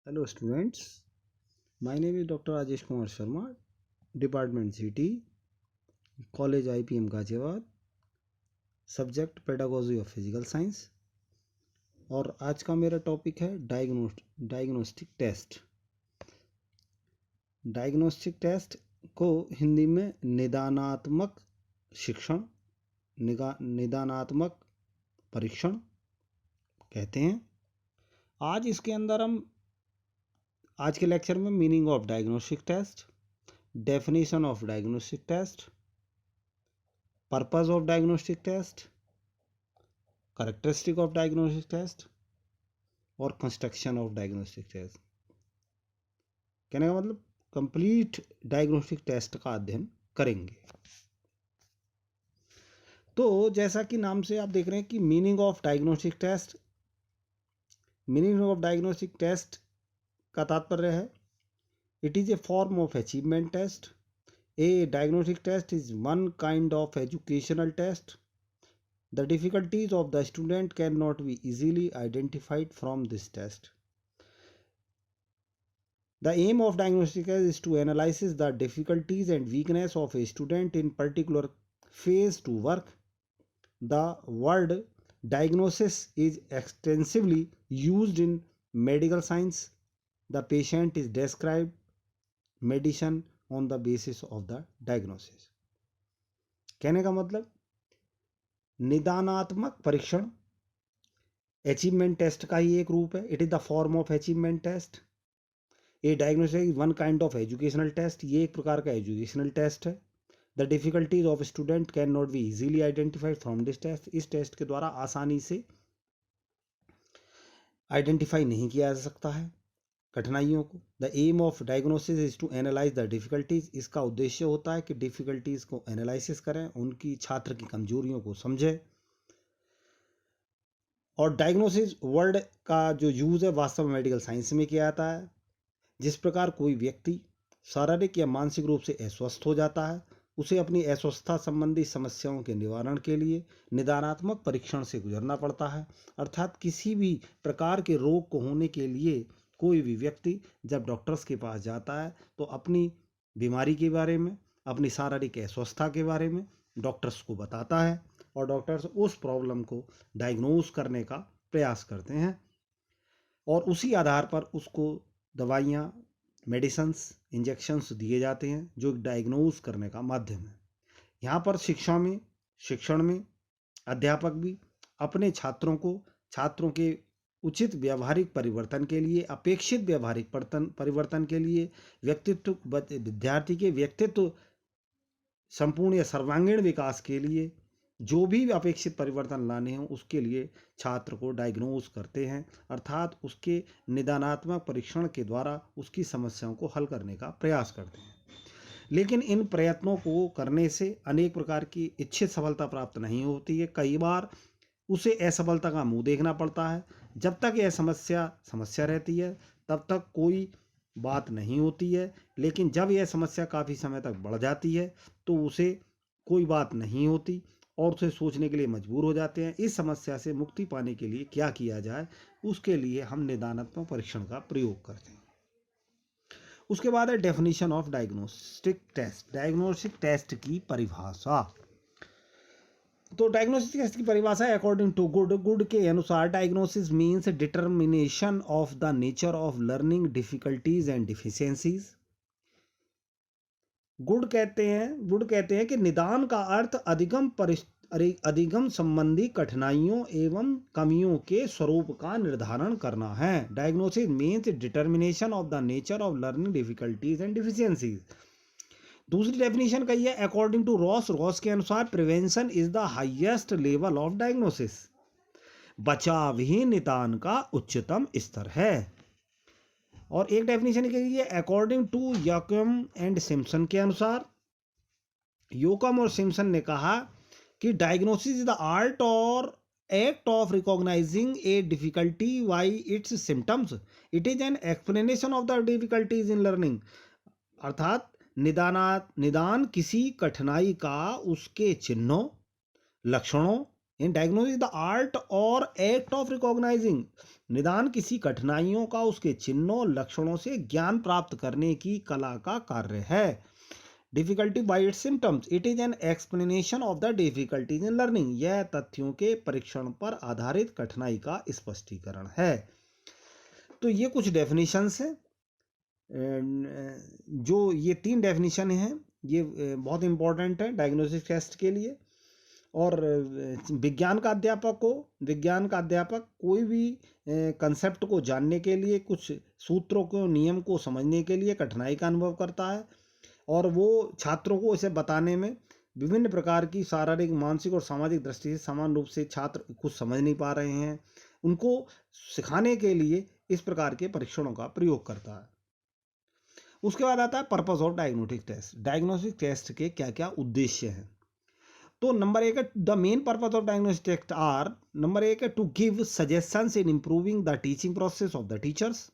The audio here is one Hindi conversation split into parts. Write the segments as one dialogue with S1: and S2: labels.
S1: Hello students, my name is Dr. Rajesh Kumar Sharma, Department CT, College IPM Ghaziabad, subject pedagogy of physical science. और आज का मेरा टॉपिक है डायग्नोस्टिक टेस्ट। डायग्नोस्टिक टेस्ट को हिंदी में निदानात्मक शिक्षण निदानात्मक परीक्षण कहते हैं। आज के लेक्चर में meaning of diagnostic test, definition of diagnostic test, purpose of diagnostic test, characteristic of diagnostic test और कंस्ट्रक्शन ऑफ डायग्नोस्टिक टेस्ट। कहने का मतलब कंप्लीट डायग्नोस्टिक टेस्ट का अध्ययन करेंगे। तो जैसा कि नाम से आप देख रहे हैं कि मीनिंग ऑफ डायग्नोस्टिक टेस्ट का तात्पर्य है it is a form of achievement test. A diagnostic test is one kind of educational test. The difficulties of the student cannot be easily identified from this test. The aim of diagnostic test is to analyze the difficulties and weakness of a student in particular phase to work. The word diagnosis is extensively used in medical science. The patient is described medicine on the basis of the diagnosis. कहने का मतलब निदानात्मक परीक्षण अचीवमेंट टेस्ट का ही एक रूप है। It is the form of achievement test. A diagnostic one kind of educational test, ये एक प्रकार का एजुकेशनल टेस्ट है। The difficulties of student can not be easily identified from this test. इस टेस्ट के द्वारा आसानी से आइडेंटिफाई नहीं किया जा सकता है कठिनाइयों को। The aim of diagnosis is to analyse the difficulties. इसका उद्देश्य होता है कि डिफिकल्टीज को एनालिसिस करें, उनकी छात्र की कमजोरियों को समझें। और डायग्नोसिस वर्ड का जो यूज़ है वास्तव में मेडिकल साइंस में किया जाता है। जिस प्रकार कोई व्यक्ति शारीरिक या मानसिक रूप से अस्वस्थ हो जाता है, उसे अपनी अस्वस्थता संबंधी समस्याओं के निवारण के लिए निदानात्मक परीक्षण से गुजरना पड़ता है। अर्थात किसी भी प्रकार के रोग को होने के लिए कोई भी व्यक्ति जब डॉक्टर्स के पास जाता है तो अपनी बीमारी के बारे में, अपनी शारीरिक अस्वस्थता के बारे में डॉक्टर्स को बताता है और डॉक्टर्स उस प्रॉब्लम को डायग्नोज करने का प्रयास करते हैं और उसी आधार पर उसको दवाइयाँ, मेडिसिन्स, इंजेक्शंस दिए जाते हैं जो डायग्नोज करने का माध्यम है। यहाँ पर शिक्षण में अध्यापक भी अपने छात्रों के उचित व्यावहारिक परिवर्तन के लिए, अपेक्षित व्यावहारिक परिवर्तन के लिए, विद्यार्थी के व्यक्तित्व संपूर्ण या सर्वांगीण विकास के लिए जो भी अपेक्षित परिवर्तन लाने हों उसके लिए छात्र को डायग्नोज करते हैं। अर्थात उसके निदानात्मक परीक्षण के द्वारा उसकी समस्याओं को हल करने का प्रयास करते हैं। लेकिन इन प्रयत्नों को करने से अनेक प्रकार की इच्छित सफलता प्राप्त नहीं होती है। कई बार उसे असफलता का मुंह देखना पड़ता है। जब तक यह समस्या रहती है तब तक कोई बात नहीं होती है, लेकिन जब यह समस्या काफ़ी समय तक बढ़ जाती है तो उसे कोई बात नहीं होती और उसे सोचने के लिए मजबूर हो जाते हैं। इस समस्या से मुक्ति पाने के लिए क्या किया जाए, उसके लिए हम निदानात्मक परीक्षण का प्रयोग करते हैं। उसके बाद है definition of diagnostic test. Diagnostic test की परिभाषा। तो डायग्नोस्टिक टेस्ट की परिभाषा है अकॉर्डिंग टू गुड के अनुसार diagnosis means determination of the nature of learning difficulties and deficiencies. Good कहते हैं कि निदान का अर्थ अधिगम संबंधी कठिनाइयों एवं कमियों के स्वरूप का निर्धारण करना है। Diagnosis means determination of the nature of learning difficulties and deficiencies. दूसरी डेफिनेशन कही है अकॉर्डिंग टू रॉस के अनुसार prevention is the highest level of diagnosis. बचाव ही निदान का उच्चतम स्तर है। और एक डेफिनेशन के लिए according to Yoakam and Simpson के अनुसार, योकम और सिम्पसन ने कहा कि डायग्नोसिस इज द आर्ट और act of recognising a difficulty by its symptoms. It is an explanation of the difficulties in learning. अर्थात निदान किसी कठिनाई का उसके चिन्हों, लक्षणों इन डायग्नोसिस द आर्ट और एक्ट ऑफ रिकॉग्नाइजिंग, निदान किसी कठिनाइयों का उसके चिन्हों लक्षणों से ज्ञान प्राप्त करने की कला का कार्य है। Difficulty by its symptoms, it is an explanation of the difficulties in learning, यह तथ्यों के परीक्षण पर आधारित कठिनाई का स्पष्टीकरण है। तो ये कुछ डेफिनेशंस हैं, जो ये 3 डेफिनेशन हैं, ये बहुत इंपॉर्टेंट है डायग्नोस्टिक टेस्ट के लिए। और विज्ञान का अध्यापक कोई भी कंसेप्ट को जानने के लिए, कुछ सूत्रों को, नियम को समझने के लिए कठिनाई का अनुभव करता है, और वो छात्रों को इसे बताने में विभिन्न प्रकार की शारीरिक, मानसिक और सामाजिक दृष्टि से समान रूप से छात्र कुछ समझ नहीं पा रहे हैं, उनको सिखाने के लिए इस प्रकार के परीक्षणों का प्रयोग करता है। उसके बाद आता है purpose of diagnostic test. Diagnostic test के क्या क्या उद्देश्य हैं? तो नंबर 1 है the main purpose of diagnostic test are, number 1 है to give suggestions in improving the teaching process of the teachers,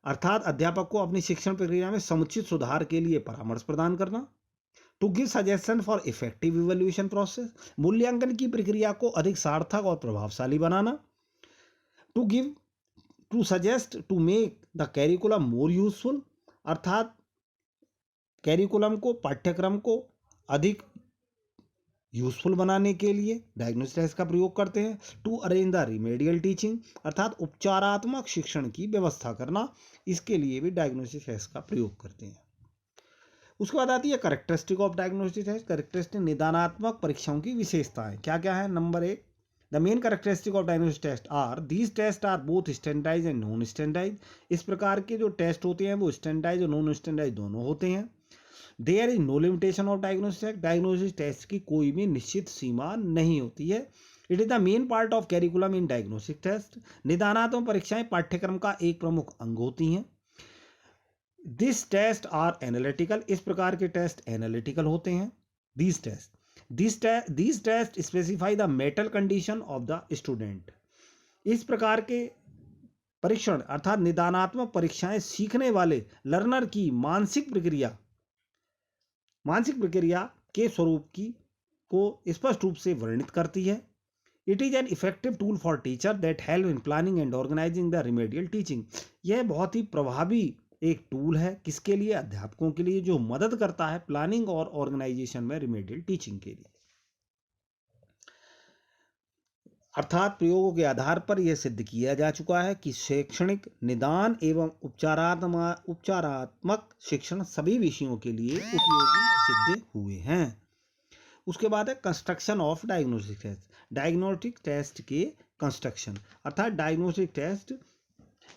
S1: अर्थात अध्यापक को अपनी शिक्षण प्रक्रिया में समुचित सुधार के लिए परामर्श प्रदान करना। To give suggestion for effective evaluation process, मूल्यांकन की प्रक्रिया को अधिक सार्थक और प्रभावशाली बनाना। To suggest to make the curriculum more useful, अर्थात कैरिकुलम को, पाठ्यक्रम को अधिक यूजफुल बनाने के लिए डायग्नोस्टिक टेस्ट का प्रयोग करते हैं। To arrange the remedial teaching, अर्थात उपचारात्मक शिक्षण की व्यवस्था करना, इसके लिए भी डायग्नोस्टिक टेस्ट का प्रयोग करते हैं। उसके बाद आती है characteristic of diagnostic test. Characteristic, निदानात्मक परीक्षाओं की विशेषताएं क्या क्या है? Number 1, the main characteristic of diagnostic test are, these test are both standardise and non standardise, इस प्रकार के जो टेस्ट होते हैं वो स्टैंडर्डाइज और नॉन स्टैंडर्डाइज दोनों होते हैं। There is no limitation of diagnostic, diagnostic test की कोई भी निश्चित सीमा नहीं होती है। It is the main part of curriculum in diagnostic test, निदानात्मक परीक्षाएं पाठ्यक्रम का एक प्रमुख अंग होती हैं। दिस टेस्ट आर एनालिटिकल, इस प्रकार के टेस्ट एनालिटिकल होते हैं। These test specify the mental condition of the student, इस प्रकार के परीक्षण अर्थात निदानात्मक परीक्षाएं सीखने वाले लर्नर की मानसिक प्रक्रिया के स्वरूप को स्पष्ट रूप से वर्णित करती है। It is an effective tool for teacher that help in planning and organising the remedial teaching, यह बहुत ही प्रभावी एक टूल है, किसके लिए? अध्यापकों के लिए, जो मदद करता है प्लानिंग और ऑर्गेनाइजेशन में रिमेडियल टीचिंग के लिए। अर्थात प्रयोगों के आधार पर यह सिद्ध किया जा चुका है कि शैक्षणिक, निदान एवं उपचारात्मक शिक्षण सभी विषयों के लिए उपयोगी सिद्ध हुए हैं। उसके बाद है construction of diagnostic test. Diagnostic test के कंस्ट्रक्शन, अर्थात डायग्नोस्टिक टेस्ट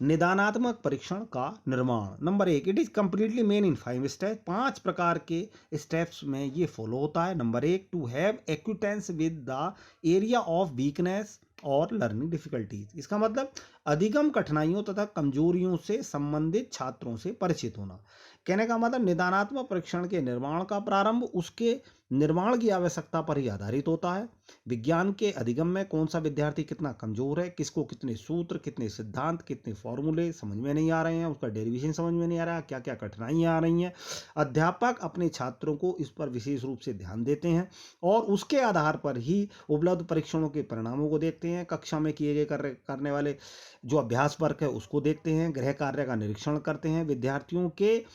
S1: निदानात्मक परीक्षण का निर्माण। Number 1, it is completely main in 5 step, 5 प्रकार के स्टेप्स में ये फॉलो होता है। Number 1, to have acquaintance with the area of weakness और लर्निंग डिफिकल्टीज, इसका मतलब अधिगम कठिनाइयों तथा कमजोरियों से संबंधित छात्रों से परिचित होना। कहने का मतलब निदानात्मक परीक्षण के निर्माण का प्रारंभ उसके निर्माण की आवश्यकता पर ही आधारित होता है। विज्ञान के अधिगम में कौन सा विद्यार्थी कितना कमजोर है, किसको कितने सूत्र, कितने सिद्धांत, कितने फॉर्मूले समझ में नहीं आ रहे हैं, उसका डेरिवेशन समझ में नहीं आ रहा, क्या क्या कठिनाइयाँ आ रही हैं। अध्यापक अपने छात्रों को इस पर विशेष रूप से ध्यान देते हैं और उसके आधार पर ही उपलब्ध परीक्षणों के परिणामों को देखते हैं। कक्षा में किए गए करने वाले जो अभ्यास वर्क है उसको देखते हैं, गृह कार्य का निरीक्षण करते हैं, विद्यार्थियों के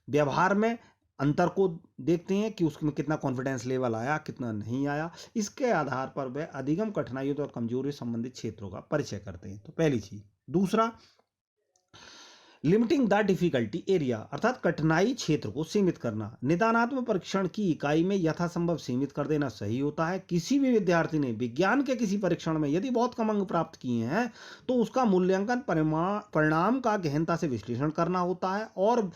S1: व्यवहार में अंतर को देखते हैं कि उसमें कितना कॉन्फिडेंस लेवल आया, कितना नहीं आया। इसके आधार पर वह अधिगम कठिनाइयों और कमजोरी संबंधित क्षेत्रों का परिचय करते हैं। तो पहली चीज। दूसरा, लिमिटिंग द डिफिकल्टी एरिया, अर्थात कठिनाई क्षेत्र को सीमित करना। निदानात्मक परीक्षण की इकाई में यथासंभव सीमित कर देना सही होता है। किसी भी विद्यार्थी ने विज्ञान के किसी परीक्षण में यदि बहुत कम अंक प्राप्त किए हैं तो उसका मूल्यांकन परिणाम का गहनता से विश्लेषण करना होता है और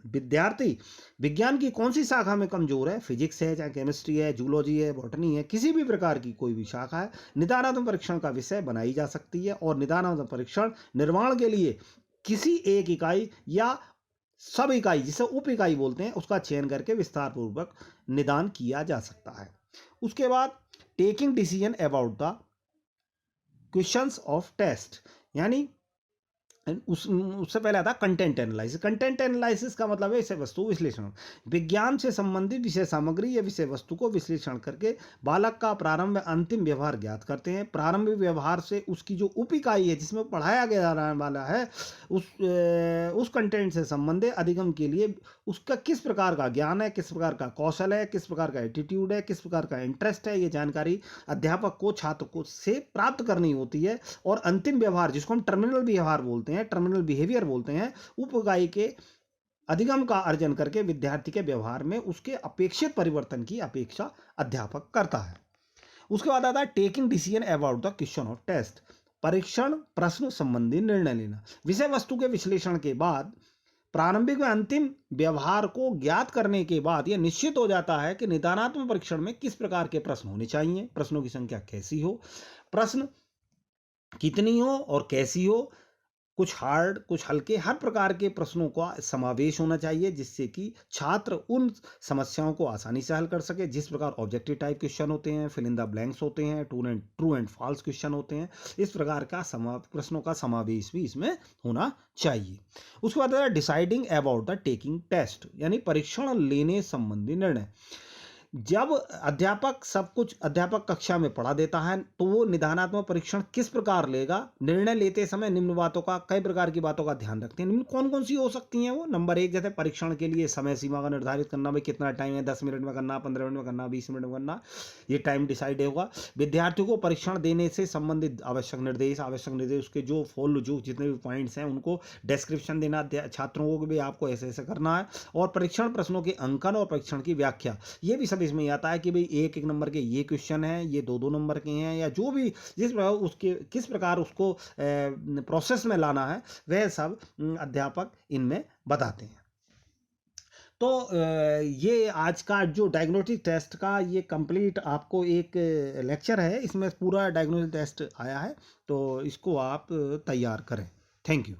S1: विद्यार्थी विज्ञान की कौन सी शाखा में कमजोर है, फिजिक्स है, चाहे केमिस्ट्री है, जूलॉजी है, बॉटनी है, किसी भी प्रकार की कोई भी शाखा है, निदानात्मक परीक्षण का विषय बनाई जा सकती है। और निदानात्मक परीक्षण निर्माण के लिए किसी एक इकाई या सब इकाई, जिसे उप इकाई बोलते हैं, उसका चयन करके विस्तार पूर्वक निदान किया जा सकता है। उसके बाद taking decision about the questions of test, यानी उससे पहले आता कंटेंट एनालिसिस। कंटेंट एनालिसिस का मतलब है विषय वस्तु विश्लेषण। विज्ञान से संबंधित विषय सामग्री या विषय वस्तु को विश्लेषण करके बालक का प्रारंभ में अंतिम व्यवहार ज्ञात करते हैं। प्रारंभिक व्यवहार से उसकी जो उप इकाई है जिसमें पढ़ाया गया वाला है उस कंटेंट से संबंधित अधिगम के लिए उसका किस प्रकार का ज्ञान है, किस प्रकार का कौशल है, किस प्रकार का एटीट्यूड है, किस प्रकार का इंटरेस्ट है, ये जानकारी अध्यापक को छात्र को से प्राप्त करनी होती है। और अंतिम व्यवहार जिसको हम टर्मिनल व्यवहार बोलते हैं, टर्मिनल बिहेवियर बोलते हैं, उप इकाई के अधिगम का अर्जन करके विद्यार्थी के व्यवहार में उसके अपेक्षित परिवर्तन की अपेक्षा अध्यापक करता है। उसके बाद आता है taking decision about the question of test. परीक्षण प्रश्न संबंधी निर्णय लेना। विषय वस्तु के विश्लेषण के बाद प्रारंभिक व अंतिम व्यवहार को ज्ञात करने के बाद यह निश्चित हो जाता है कि निदानात्मक परीक्षण में किस प्रकार के प्रश्न होने चाहिए, प्रश्नों की संख्या कैसी हो, प्रश्न कितनी हो और कैसी हो, कुछ हार्ड कुछ हल्के, हर प्रकार के प्रश्नों का समावेश होना चाहिए जिससे कि छात्र उन समस्याओं को आसानी से हल कर सके। जिस प्रकार ऑब्जेक्टिव टाइप क्वेश्चन होते हैं, फिल इन द ब्लैंक्स होते हैं, ट्रू एंड फॉल्स क्वेश्चन होते हैं, इस प्रकार का प्रश्नों का समावेश भी इसमें होना चाहिए। उसके बाद deciding about the taking test, यानी परीक्षण लेने संबंधी निर्णय। जब अध्यापक कक्षा में पढ़ा देता है तो वो निदानात्मक परीक्षण किस प्रकार लेगा, निर्णय लेते समय निम्न बातों का, कई प्रकार की बातों का ध्यान रखते हैं। निम्न कौन कौन सी हो सकती हैं वो? नंबर 1, जैसे परीक्षण के लिए समय सीमा का निर्धारित करना, भाई कितना टाइम है, 10 मिनट में करना, 15 मिनट में करना, 20 मिनट में करना, ये टाइम डिसाइड होगा। विद्यार्थियों को परीक्षण देने से संबंधित आवश्यक निर्देश उसके जो जितने भी पॉइंट्स हैं उनको डिस्क्रिप्शन देना छात्रों को कि भाई आपको ऐसे ऐसे करना है। और परीक्षण प्रश्नों के अंकन और परीक्षण की व्याख्या, ये भी सब इसमें आता है कि भाई 1-1 नंबर के ये क्वेश्चन हैं, ये 2-2 नंबर के हैं, या जो भी जिस प्रकार उसके किस प्रकार उसको प्रोसेस में लाना है वह सब अध्यापक इनमें बताते हैं। तो ये आज का जो डायग्नोस्टिक टेस्ट का ये कंप्लीट आपको एक लेक्चर है, इसमें पूरा डायग्नोस्टिक टेस्ट आया है, तो इसको आप तैयार करें। Thank you.